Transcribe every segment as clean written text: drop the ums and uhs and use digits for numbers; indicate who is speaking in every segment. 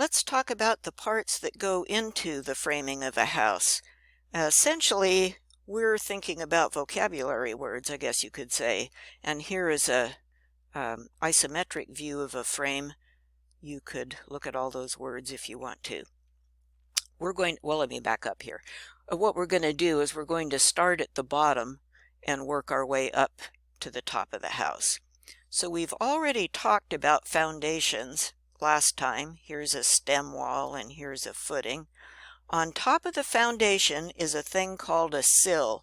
Speaker 1: let's talk about the parts that go into the framing of a house. Essentially, we're thinking about vocabulary words, I guess you could say. And here is a isometric view of a frame. You could look at all those words if you want to. Well, let me back up here. What we're going to do is we're going to start at the bottom and work our way up to the top of the house. So we've already talked about foundations last time. Here's a stem wall and here's a footing. On top of the foundation is a thing called a sill.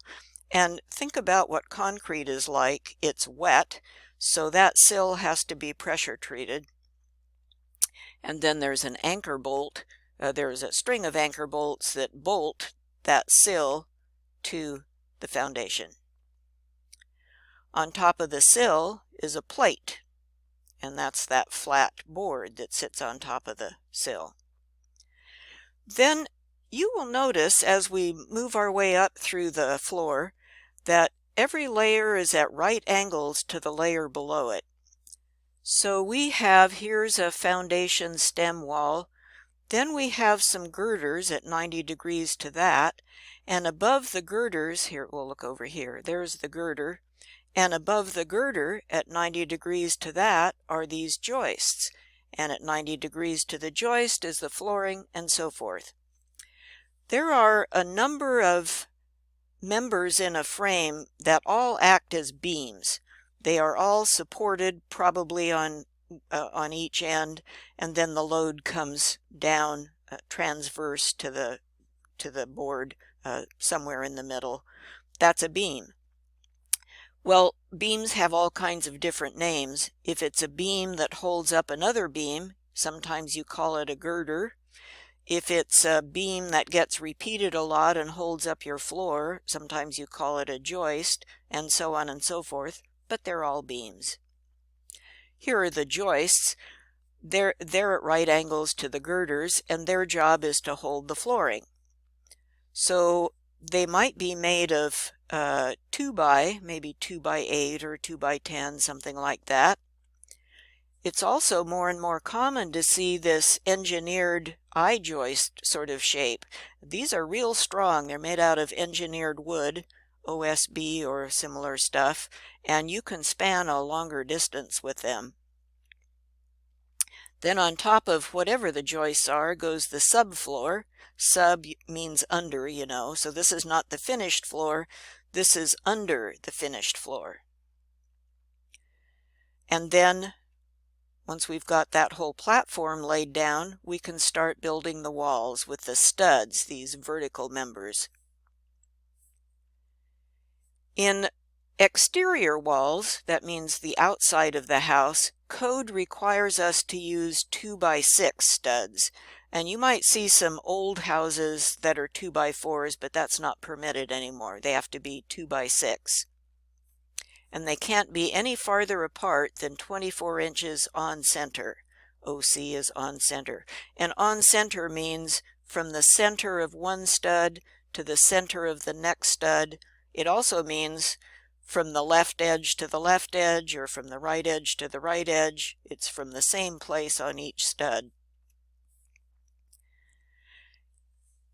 Speaker 1: And think about what concrete is like. It's wet, so that sill has to be pressure treated. And then there's an anchor bolt. There's a string of anchor bolts that bolt that sill to the foundation. On top of the sill is a plate, and that's that flat board that sits on top of the sill. Then you will notice as we move our way up through the floor that every layer is at right angles to the layer below it. So we have, here's a foundation stem wall. Then we have some girders at 90 degrees to that, and above the girders, here we'll look over here, there's the girder, and above the girder at 90 degrees to that are these joists, and at 90 degrees to the joist is the flooring, and so forth. There are a number of members in a frame that all act as beams. They are all supported probably on each end, and then the load comes down transverse to the board somewhere in the middle. That's a beam. Well, beams have all kinds of different names. If it's a beam that holds up another beam, sometimes you call it a girder. If it's a beam that gets repeated a lot and holds up your floor, sometimes you call it a joist, and so on and so forth, but they're all beams. Here are the joists. They're at right angles to the girders, and their job is to hold the flooring. So they might be made of 2x, maybe 2x8 or 2x10, something like that. It's also more and more common to see this engineered I-joist sort of shape. These are real strong. They're made out of engineered wood, OSB or similar stuff, and you can span a longer distance with them. Then on top of whatever the joists are goes the subfloor. Sub means under, you know, so this is not the finished floor. This is under the finished floor. And then once we've got that whole platform laid down, we can start building the walls with the studs, these vertical members. In exterior walls, that means the outside of the house, code requires us to use 2x6 studs. And you might see some old houses that are 2x4s, but that's not permitted anymore. They have to be 2x6. And they can't be any farther apart than 24 inches on center. OC is on center. And on center means from the center of one stud to the center of the next stud. It also means from the left edge to the left edge, or from the right edge to the right edge. It's from the same place on each stud.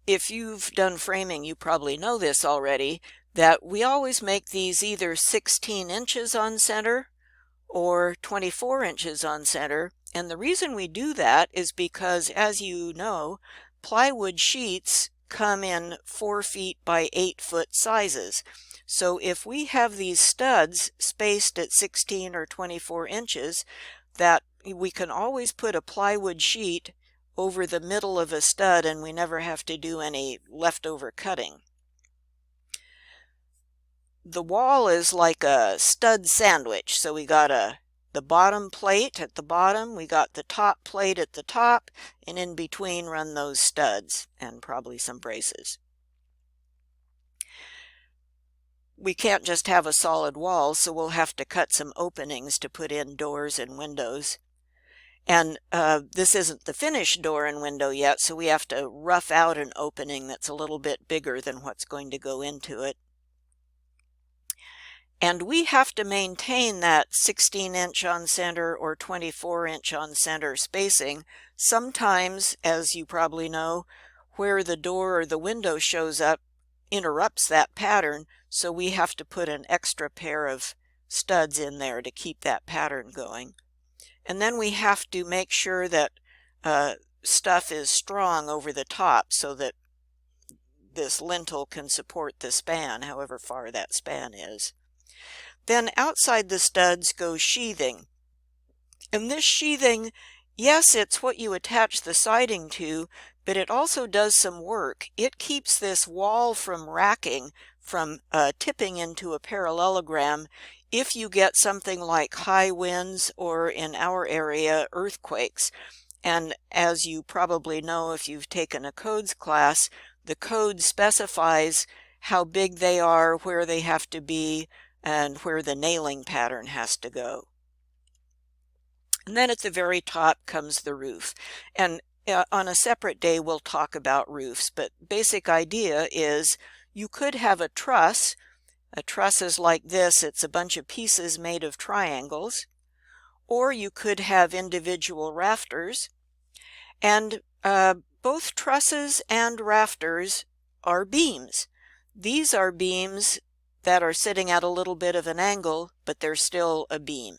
Speaker 1: If you've done framing, you probably know this already, that we always make these either 16 inches on center or 24 inches on center. And the reason we do that is because, as you know, plywood sheets come in 4 feet by 8 foot sizes. So if we have these studs spaced at 16 or 24 inches, that we can always put a plywood sheet over the middle of a stud, and we never have to do any leftover cutting. The wall is like a stud sandwich. So we got the bottom plate at the bottom, we got the top plate at the top, and in between run those studs and probably some braces. We can't just have a solid wall, so we'll have to cut some openings to put in doors and windows. And this isn't the finished door and window yet, so we have to rough out an opening that's a little bit bigger than what's going to go into it. And we have to maintain that 16-inch on center or 24-inch on center spacing. Sometimes, as you probably know, where the door or the window shows up interrupts that pattern, so we have to put an extra pair of studs in there to keep that pattern going. And then we have to make sure that stuff is strong over the top so that this lintel can support the span, however far that span is. Then outside the studs goes sheathing. And this sheathing, yes, it's what you attach the siding to, but it also does some work. It keeps this wall from racking, from tipping into a parallelogram if you get something like high winds or, in our area, earthquakes. And as you probably know if you've taken a codes class, the code specifies how big they are, where they have to be, and where the nailing pattern has to go. And then at the very top comes the roof. And on a separate day we'll talk about roofs, but basic idea is you could have a truss. A truss is like this. It's a bunch of pieces made of triangles. Or you could have individual rafters. And both trusses and rafters are beams. These are beams that are sitting at a little bit of an angle, but they're still a beam.